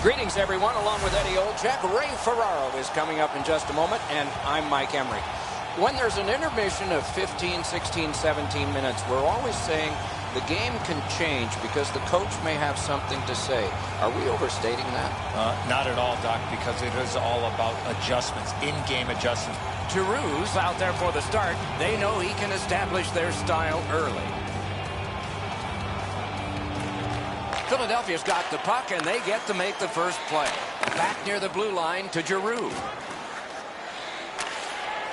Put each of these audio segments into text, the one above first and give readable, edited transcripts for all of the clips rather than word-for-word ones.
Greetings, everyone. Along with Eddie Olczyk, Ray Ferraro is coming up in just a moment, and I'm Mike Emery. When there's an intermission of 15, 16, 17 minutes, we're always saying the game can change because the coach may have something to say. Are we overstating that? Not at all, Doc, because it is all about adjustments, in-game adjustments. Giroux's out there for the start. They know he can establish their style early. Philadelphia's got the puck, and they get to make the first play. Back near the blue line to Giroux.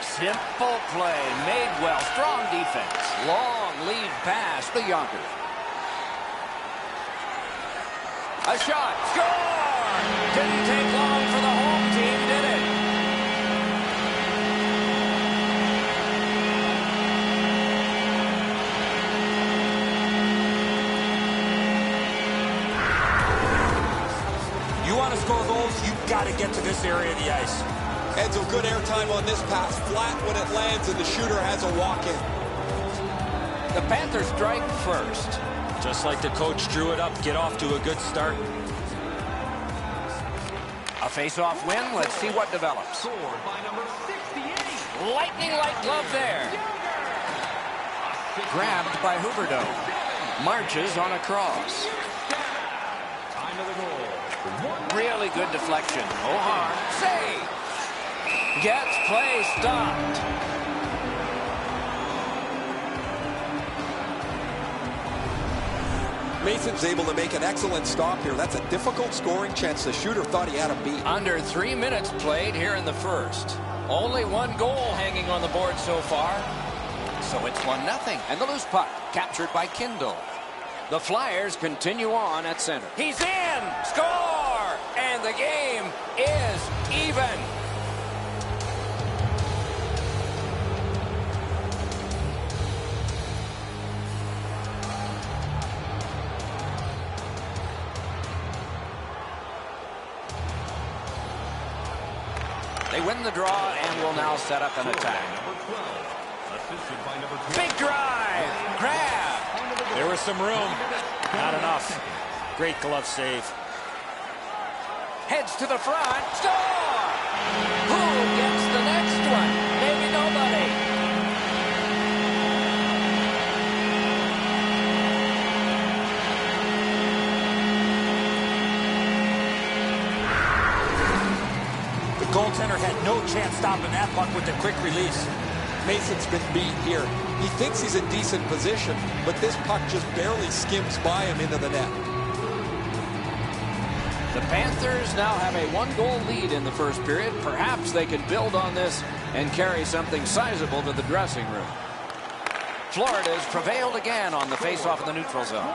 Simple play, made well, strong defense. Long lead pass to Yonkers. A shot, score! Didn't take long for the home team, did it? You want to score goals, you've got to get to this area of the ice. Edzo, good airtime on this pass. Flat when it lands, and the shooter has a walk-in. The Panthers strike first. Just like the coach drew it up, get off to a good start. A face-off win. Let's see what develops. Scored by number 68. Lightning-like glove there. Grabbed by Huberdeau. Marches on a cross. Time of the goal. Really good deflection. No harm. Save. Gets play stopped. Mason's able to make an excellent stop here. That's a difficult scoring chance. The shooter thought he had a beat. Under 3 minutes played here in the first. Only one goal hanging on the board so far. So it's 1-0. And the loose puck captured by Kindle. The Flyers continue on at center. He's in! Score! And the game is even. They win the draw and will now set up an attack. Big drive! Grab! There was some room. Not enough. Great glove save. Heads to the front. Score! Who gets the next one? Maybe nobody. The goaltender had no chance stopping that puck with the quick release. Mason's been beat here. He thinks he's in decent position, but this puck just barely skims by him into the net. The Panthers now have a 1-goal lead in the first period. Perhaps they can build on this and carry something sizable to the dressing room. Florida's prevailed again on the faceoff in the neutral zone.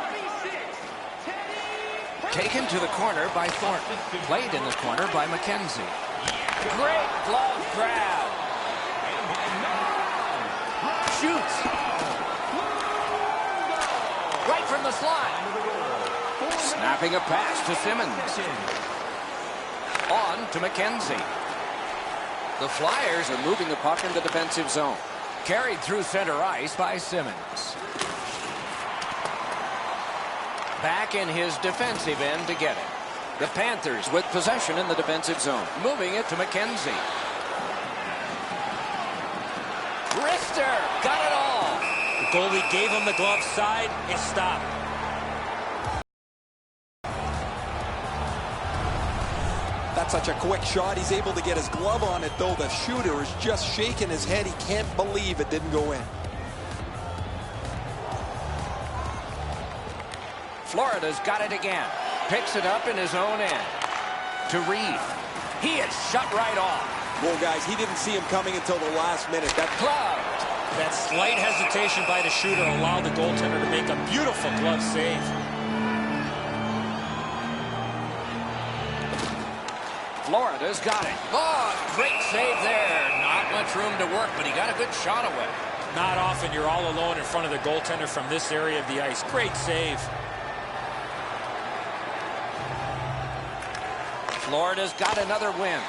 Taken to the corner by Thornton. Played in the corner by McKenzie. Great glove grab. Shoots. Right from the slot. Snapping a pass to Simmons. On to McKenzie. The Flyers are moving the puck in the defensive zone. Carried through center ice by Simmons. Back in his defensive end to get it. The Panthers with possession in the defensive zone. Moving it to McKenzie. Rister got it all. The goalie gave him the glove side. It stopped. That's such a quick shot. He's able to get his glove on it, though. The shooter is just shaking his head. He can't believe it didn't go in. Florida's got it again. Picks it up in his own end. To Reed. He is shut right off. Well, guys, he didn't see him coming until the last minute. That Gloved. That slight hesitation by the shooter allowed the goaltender to make a beautiful glove save. Florida's got it. Oh, great save there. Not much room to work, but he got a good shot away. Not often you're all alone in front of the goaltender from this area of the ice. Great save. Florida's got another win.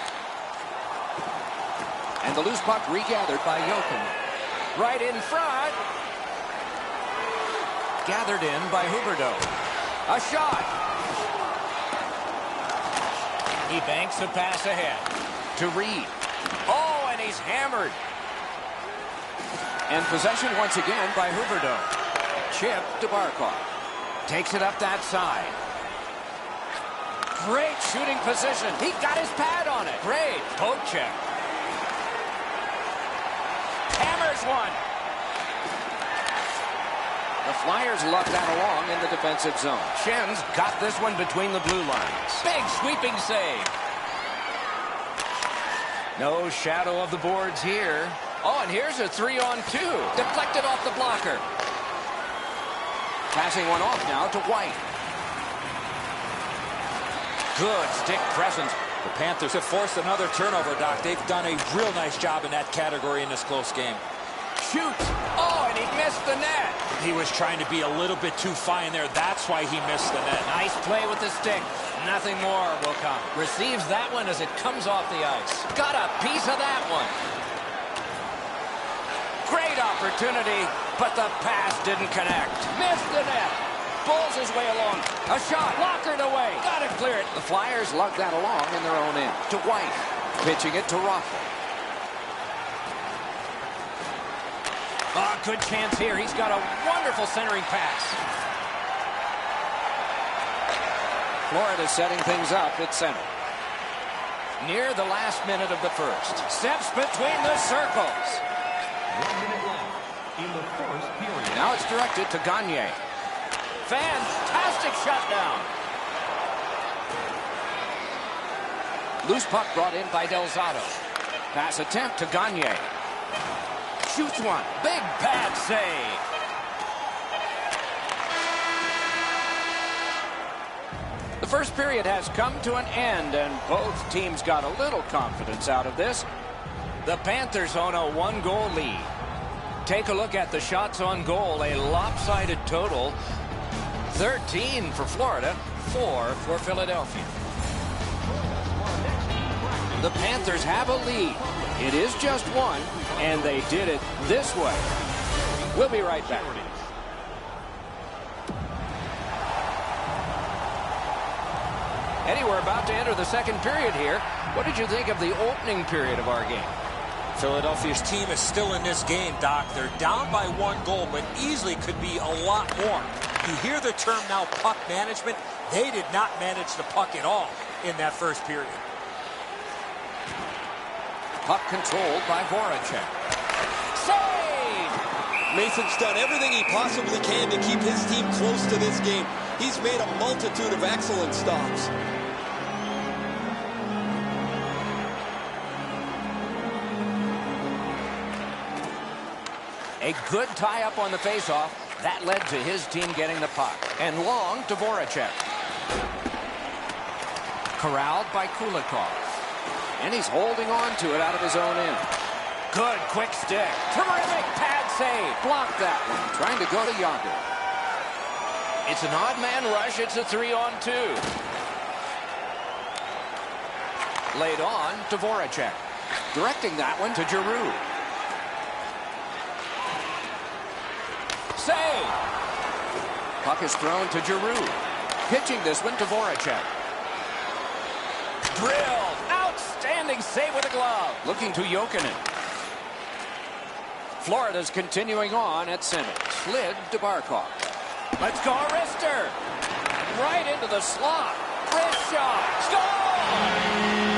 And the loose puck regathered by Jochen. Right in front. Gathered in by Huberdeau. A shot. He banks the pass ahead to Reed. Oh, and he's hammered. And possession once again by Huberdeau. Chip to Barkov. Takes it up that side. Great shooting position. He got his pad on it. Great poke check. Hammers one. The Flyers luck that along in the defensive zone. Shen's got this one between the blue lines. Big sweeping save. No shadow of the boards here. Oh, and here's a 3-on-2. Deflected off the blocker. Passing one off now to White. Good stick presence. The Panthers have forced another turnover, Doc. They've done a real nice job in that category in this close game. Shoots. Oh, and he missed the net. He was trying to be a little bit too fine there. That's why he missed the net. Nice play with the stick. Nothing more will come. Receives that one as it comes off the ice. Got a piece of that one. Great opportunity, but the pass didn't connect. Missed the net. Pulls his way along. A shot. Blockered away. Got to clear it. The Flyers lug that along in their own end. To White. Pitching it to Raffl. Oh, good chance here. He's got a wonderful centering pass. Florida setting things up at center. Near the last minute of the first. Steps between the circles. 1 minute left in the first period. Now it's directed to Gagne. Fantastic shutdown. Loose puck brought in by Delzato. Pass attempt to Gagne. Shoots one. Big pad save. The first period has come to an end, and both teams got a little confidence out of this. The Panthers own a 1-goal lead. Take a look at the shots on goal. A lopsided total. 13 for Florida, 4 for Philadelphia. The Panthers have a lead. It is just one, and they did it this way. We'll be right back. Eddie, we're about to enter the second period here. What did you think of the opening period of our game? Philadelphia's team is still in this game, Doc. They're down by 1 goal, but easily could be a lot more. You hear the term now, puck management. They did not manage the puck at all in that first period. Puck controlled by Voracek. Save! Mason's done everything he possibly can to keep his team close to this game. He's made a multitude of excellent stops. A good tie-up on the faceoff. That led to his team getting the puck. And long to Voracek. Corralled by Kulikov. And he's holding on to it out of his own end. Good quick stick. Terrific pad save. Blocked that one. Trying to go to Yager. It's an odd man rush. It's a 3-on-2. Laid on to Voracek. Directing that one to Giroux. Save. Puck is thrown to Giroux. Pitching this one to Voracek. Drilled. Outstanding save with a glove. Looking to Jokinen. Florida's continuing on at center. Slid to Barkov. Let's go, Arister. Right into the slot. Wrist shot. Score!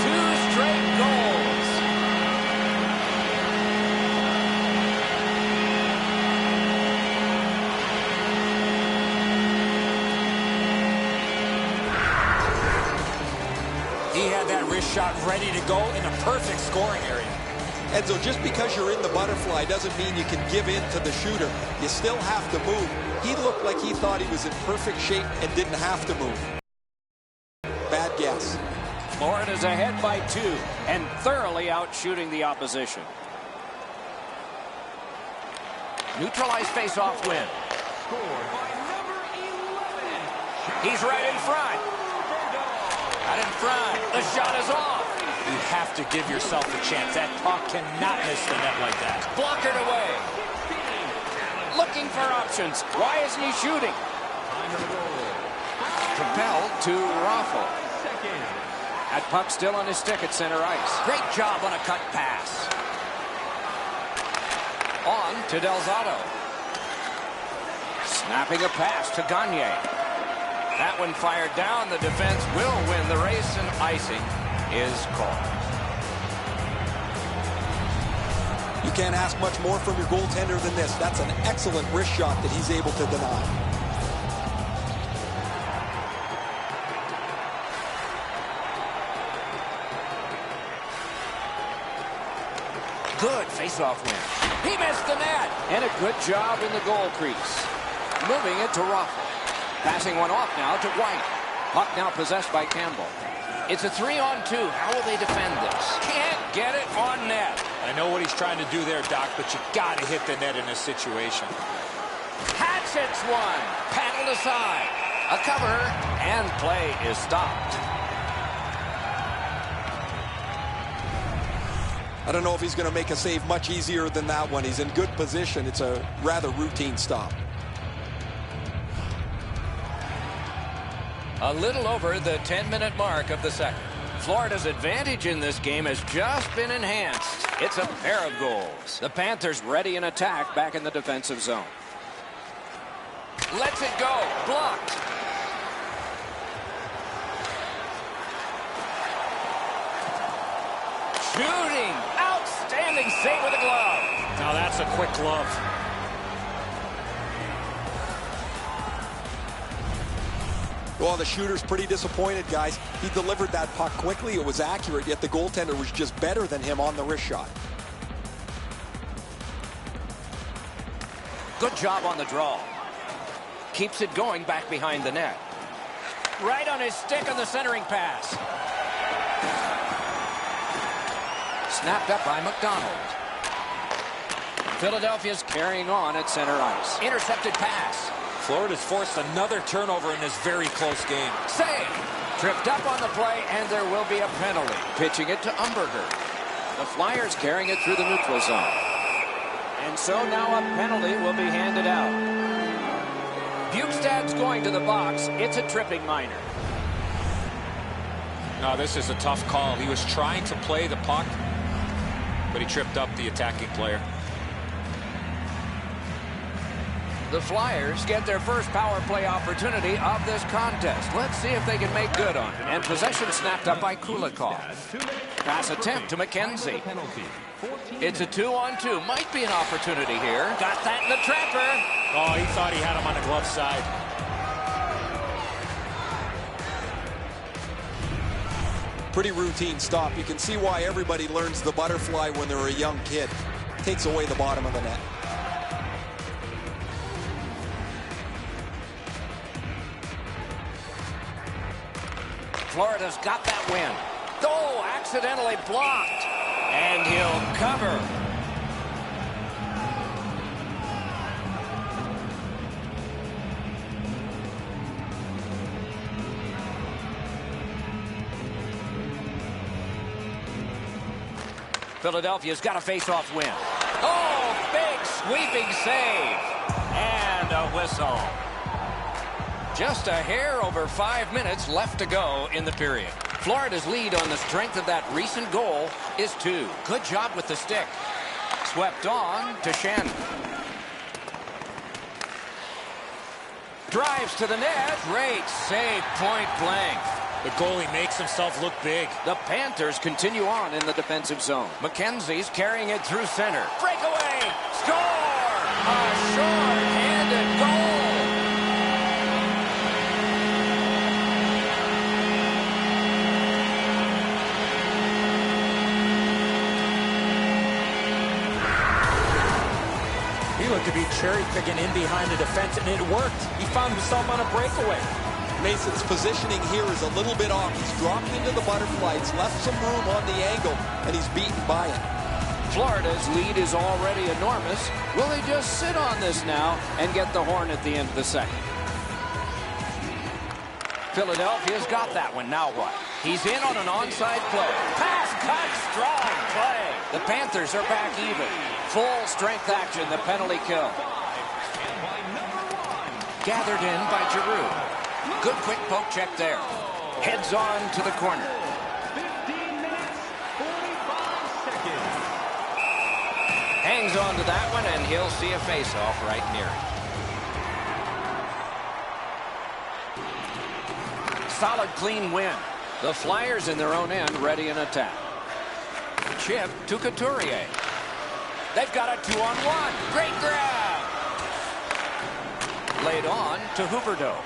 2 straight goals. He had that wrist shot ready to go in a perfect scoring area. Enzo, just because you're in the butterfly doesn't mean you can give in to the shooter. You still have to move. He looked like he thought he was in perfect shape and didn't have to move. Bad guess. Florida's ahead by 2 and thoroughly out shooting the opposition. Neutralized face-off win. Scored by number 11. He's right in front. Out in front. The shot is off. You have to give yourself a chance. That puck cannot miss the net like that. Blockered away. Looking for options. Why isn't he shooting? Time of the goal. Propelled to Raffl. Second. That puck still on his stick at center ice. Great job on a cut pass. On to Delzato. Snapping a pass to Gagne. That one fired down. The defense will win the race, and icing is called. You can't ask much more from your goaltender than this. That's an excellent wrist shot that he's able to deny. Good face-off win. He missed the net. And a good job in the goal crease. Moving it to Raffl. Passing one off now to White. Puck now possessed by Campbell. It's a 3-on-2. How will they defend this? Can't get it on net. I know what he's trying to do there, Doc, but you got to hit the net in this situation. Hatchets one. Paddled aside. A cover, and play is stopped. I don't know if he's going to make a save much easier than that one. He's in good position. It's a rather routine stop. A little over the 10-minute mark of the second. Florida's advantage in this game has just been enhanced. It's a pair of goals. The Panthers ready in attack back in the defensive zone. Lets it go. Blocked. Shooting. Outstanding save with a glove. Now that's a quick glove. Well, the shooter's pretty disappointed, guys. He delivered that puck quickly. It was accurate, yet the goaltender was just better than him on the wrist shot. Good job on the draw. Keeps it going back behind the net. Right on his stick on the centering pass. Snapped up by McDonald. Philadelphia's carrying on at center ice. Intercepted pass. Florida's forced another turnover in this very close game. Save. Tripped up on the play, and there will be a penalty. Pitching it to Umberger. The Flyers carrying it through the neutral zone. And so now a penalty will be handed out. Bukestad's going to the box. It's a tripping minor. No, this is a tough call. He was trying to play the puck, but he tripped up the attacking player. The Flyers get their first power play opportunity of this contest. Let's see if they can make good on it. And possession snapped up by Kulikov. Pass attempt to McKenzie. It's a 2-on-2. Might be an opportunity here. Got that in the trapper. Oh, he thought he had him on the glove side. Pretty routine stop. You can see why everybody learns the butterfly when they're a young kid. Takes away the bottom of the net. Florida's got that win. Oh, accidentally blocked. And he'll cover. Philadelphia's got a face-off win. Oh, big sweeping save. And a whistle. Just a hair over 5 minutes left to go in the period. Florida's lead on the strength of that recent goal is 2. Good job with the stick. Swept on to Shen. Drives to the net. Great save, point blank. The goalie makes himself look big. The Panthers continue on in the defensive zone. McKenzie's carrying it through center. Breakaway! Score! A short-handed goal! He looked to be cherry-picking in behind the defense, and it worked. He found himself on a breakaway. Mason's positioning here is a little bit off. He's dropped into the butterfly. He's left some room on the angle, and he's beaten by it. Florida's lead is already enormous. Will they just sit on this now and get the horn at the end of the second? Philadelphia's got that one. Now what? He's in on an onside play. Pass cut, strong play. The Panthers are back even. Full strength action, the penalty kill. Gathered in by Giroux. Good quick poke check there. Heads on to the corner. Hangs on to that one, and he'll see a face-off right near it. Solid, clean win. The Flyers in their own end, ready in attack. Chip to Couturier. They've got a 2-on-1. Great grab. Laid on to Huberdeau.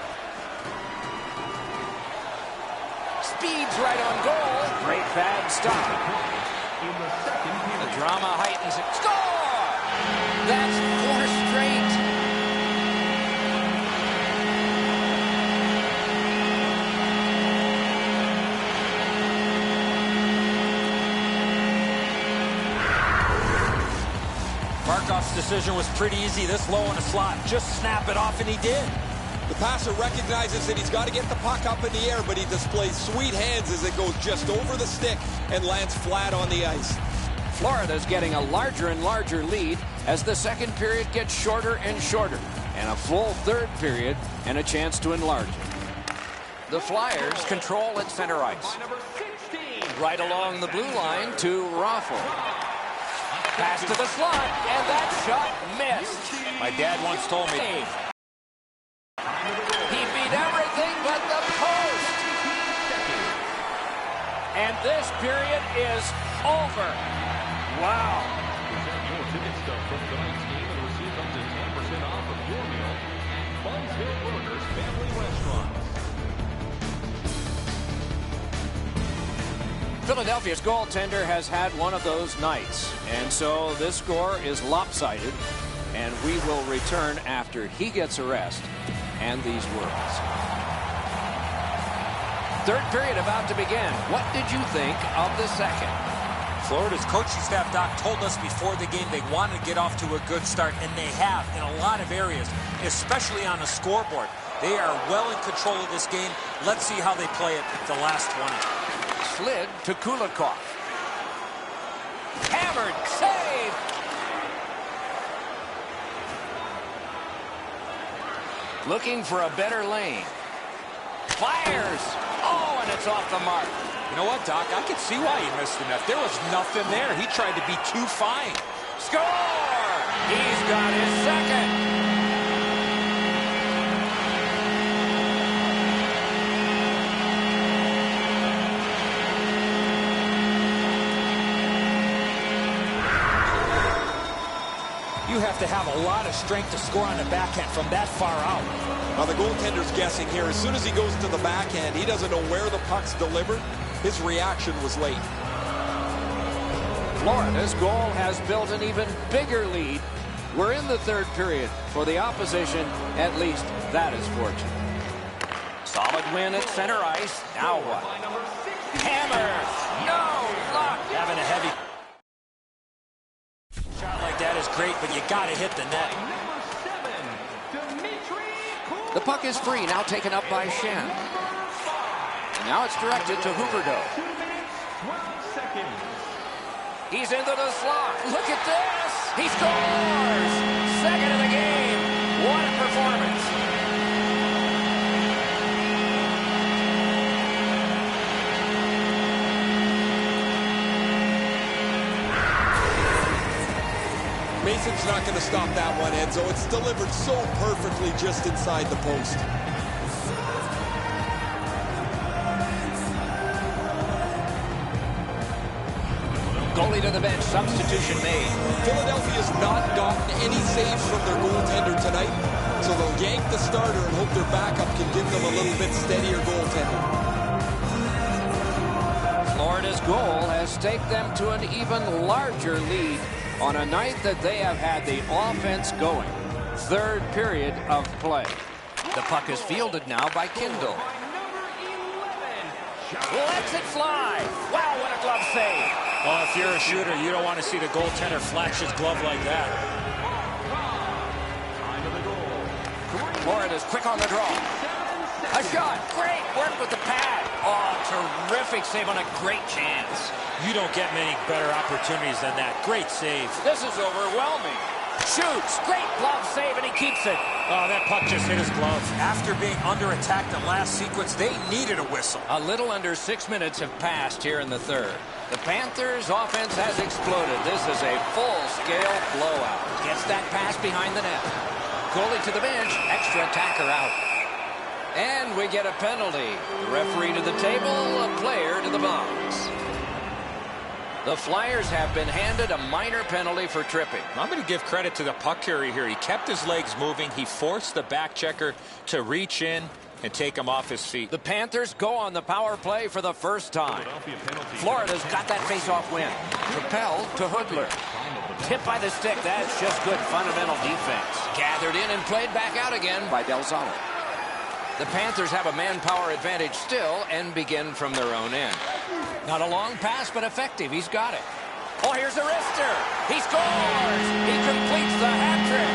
Speeds right on goal. Great bad stop. The drama heightens it. Score! That's 4 straight. Barkov's decision was pretty easy this low in a slot. Just snap it off, and he did. The passer recognizes that he's got to get the puck up in the air, but he displays sweet hands as it goes just over the stick and lands flat on the ice. Florida's getting a larger and larger lead as the second period gets shorter and shorter, and a full third period and a chance to enlarge it. The Flyers control at center ice. Right along the blue line to Raffle. Pass to the slot, and that shot missed. My dad once told me. He beat everything but the post. And this period is over. Wow. Your ticket stub from tonight's game and receive up to 10% off of your meal. Buns Hill Burgers Family Restaurant. Philadelphia's goaltender has had one of those nights, and so this score is lopsided, and we will return after he gets a rest and these words. Third period about to begin. What did you think of the second? Florida's coaching staff, Doc, told us before the game they wanted to get off to a good start, and they have in a lot of areas, especially on the scoreboard. They are well in control of this game. Let's see how they play it the last 20. Slid to Kulikov. Hammered. Save. Looking for a better lane. Fires. Oh, and it's off the mark. You know what, Doc? I can see why he missed the net. There was nothing there. He tried to be too fine. Score! He's got his second. You have to have a lot of strength to score on the backhand from that far out. Now the goaltender's guessing here. As soon as he goes to the backhand, he doesn't know where the puck's delivered. His reaction was late. Florida's goal has built an even bigger lead. We're in the third period. For the opposition, at least that is fortunate. Solid win at center ice. Now what? Hammer! No luck! Having a heavy shot like that is great, but you got to hit the net. The puck is free, now taken up by Shen. And now it's directed to Huberdeau. He's into the slot. Look at this! He scores! Second of the game. What a performance! Mason's not going to stop that one, Enzo. It's delivered so perfectly just inside the post. Goalie to the bench. Substitution made. Philadelphia's not gotten any saves from their goaltender tonight, so they'll yank the starter and hope their backup can give them a little bit steadier goaltender. Florida's goal has taken them to an even larger lead on a night that they have had the offense going. Third period of play. The puck is fielded now by Kindle. Lets it fly. Wow, what a glove save. Well, if you're a shooter, you don't want to see the goaltender flash his glove like that. Florida's quick on the draw. A shot. Great work with the pad. Oh, terrific save on a great chance. You don't get many better opportunities than that. Great save. This is overwhelming. Shoots. Great glove save, and he keeps it. Oh, that puck just hit his glove. After being under attack the last sequence, they needed a whistle. A little under 6 minutes have passed here in the third. The Panthers' offense has exploded. This is a full-scale blowout. Gets that pass behind the net. Goalie to the bench. Extra attacker out. And we get a penalty. The referee to the table, a player to the box. The Flyers have been handed a minor penalty for tripping. I'm going to give credit to the puck carrier here. He kept his legs moving. He forced the back checker to reach in and take him off his feet. The Panthers go on the power play for the first time. Florida's got that face-off win. Propelled to Hoodler. Tipped by the stick. That's just good fundamental defense. Gathered in and played back out again by Delzano. The Panthers have a manpower advantage still and begin from their own end. Not a long pass, but effective. He's got it. Oh, here's a wrister. He scores. He completes the hat trick.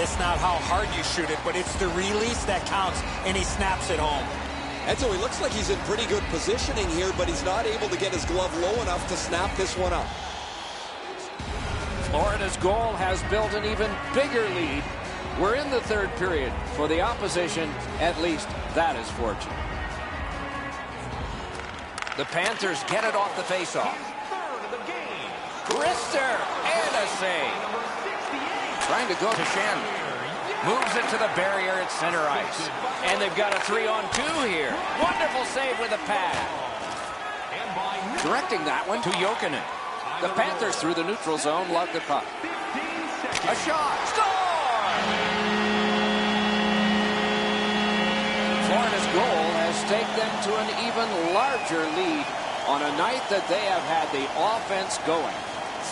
It's not how hard you shoot it, but it's the release that counts, and he snaps it home. And so he looks like he's in pretty good positioning here, but he's not able to get his glove low enough to snap this one up. Florida's goal has built an even bigger lead. We're in the third period. For the opposition, at least that is fortunate. The Panthers get it off the faceoff. Wrister and a save. Trying to go to Shannon. Moves it to the barrier at center ice. And they've got a 3-on-2 here. Wonderful save with a pad. Directing that one to Jokinen. The Panthers through the neutral zone lug the puck. A shot. Score! Florida's goal has taken them to an even larger lead on a night that they have had the offense going.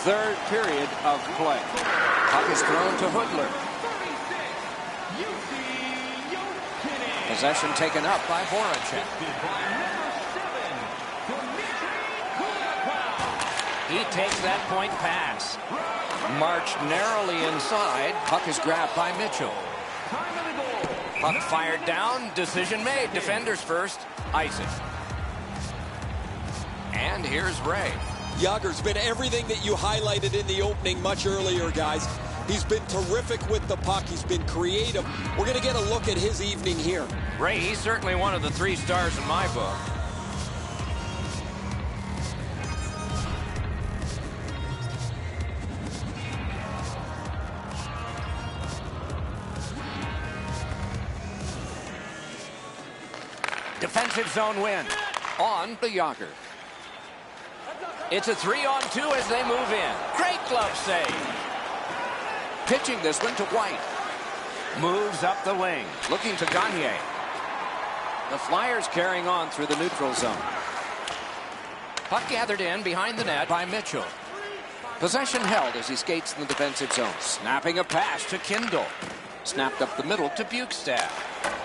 Third period of play. Puck is thrown to Hoodler. Possession taken up by Voracek. He takes that point pass. Marched narrowly inside. Puck is grabbed by Mitchell. Puck fired down. Decision made. Defenders first. Ice it. And here's Ray. Yager's been everything that you highlighted in the opening much earlier, guys. He's been terrific with the puck. He's been creative. We're going to get a look at his evening here. Ray, he's certainly one of the 3 stars in my book. Defensive zone win. On to Yager. It's a 3-on-2 as they move in. Great glove save. Pitching this one to White. Moves up the wing. Looking to Gagne. The Flyers carrying on through the neutral zone. Puck gathered in behind the net by Mitchell. Possession held as he skates in the defensive zone. Snapping a pass to Kindle. Snapped up the middle to Bukestad.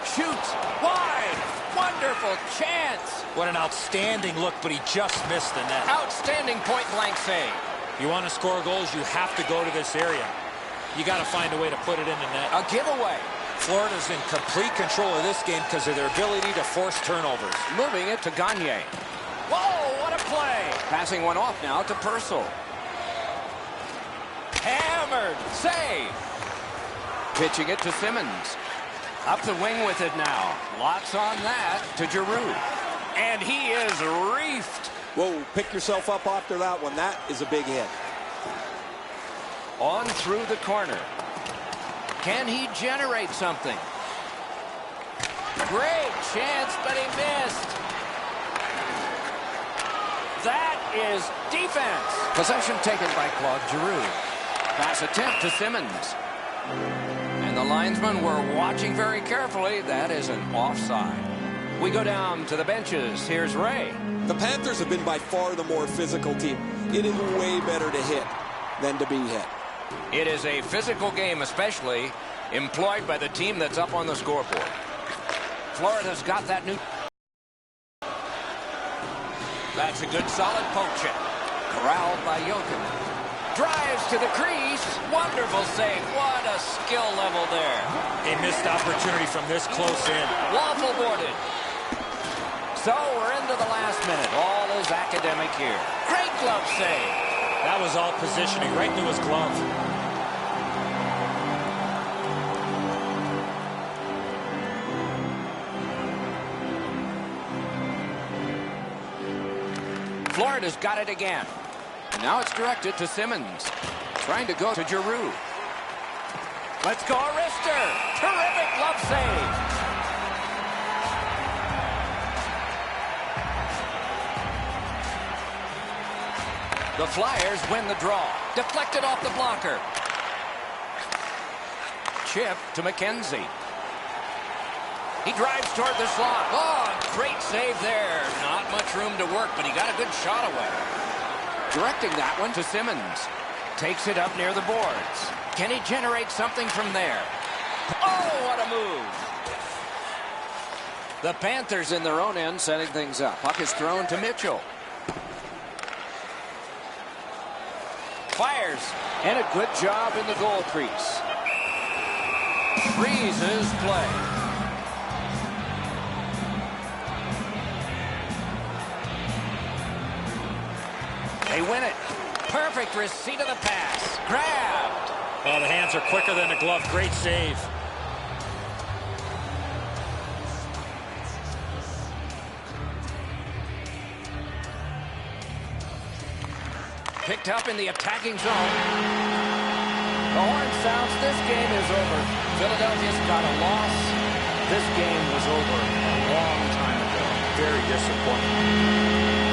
Shoots. Wide. Wonderful chance. What an outstanding look, but he just missed the net. Outstanding point-blank save. You want to score goals, you have to go to this area. You got to find a way to put it in the net. A giveaway. Florida's in complete control of this game because of their ability to force turnovers. Moving it to Gagne. Whoa, what a play. Passing one off now to Purcell. Hammered. Save. Pitching it to Simmons. Up the wing with it now. Lots on that to Giroux. And he is reefed. Whoa, pick yourself up after that one. That is a big hit. On through the corner. Can he generate something? Great chance, but he missed. That is defense. Possession taken by Claude Giroux. Pass attempt to Simmons. And the linesmen were watching very carefully. That is an offside. We go down to the benches. Here's Ray. The Panthers have been by far the more physical team. It is way better to hit than to be hit. It is a physical game, especially employed by the team that's up on the scoreboard. Florida's got that new... That's a good solid poke check. Corralled by Jokinen. Drives to the crease. Wonderful save. What a skill level there. A missed opportunity from this close in. Waffle boarded. So we're into the last minute. All is academic here. Great glove save. That was all positioning right into his glove. Florida's got it again. Now it's directed to Simmons. Trying to go to Giroux. Let's go, Arister. Terrific glove save. The Flyers win the draw. Deflected off the blocker. Chip to McKenzie. He drives toward the slot. Oh, great save there. Not much room to work, but he got a good shot away. Directing that one to Simmons. Takes it up near the boards. Can he generate something from there? Oh, what a move. The Panthers in their own end setting things up. Puck is thrown to Mitchell. Fires. And a good job in the goal crease. Freezes play. They win it. Perfect receipt of the pass. Grabbed. Oh, the hands are quicker than the glove. Great save. Picked up in the attacking zone. The horn sounds. This game is over. Philadelphia's got a loss. This game was over a long time ago. Very disappointing.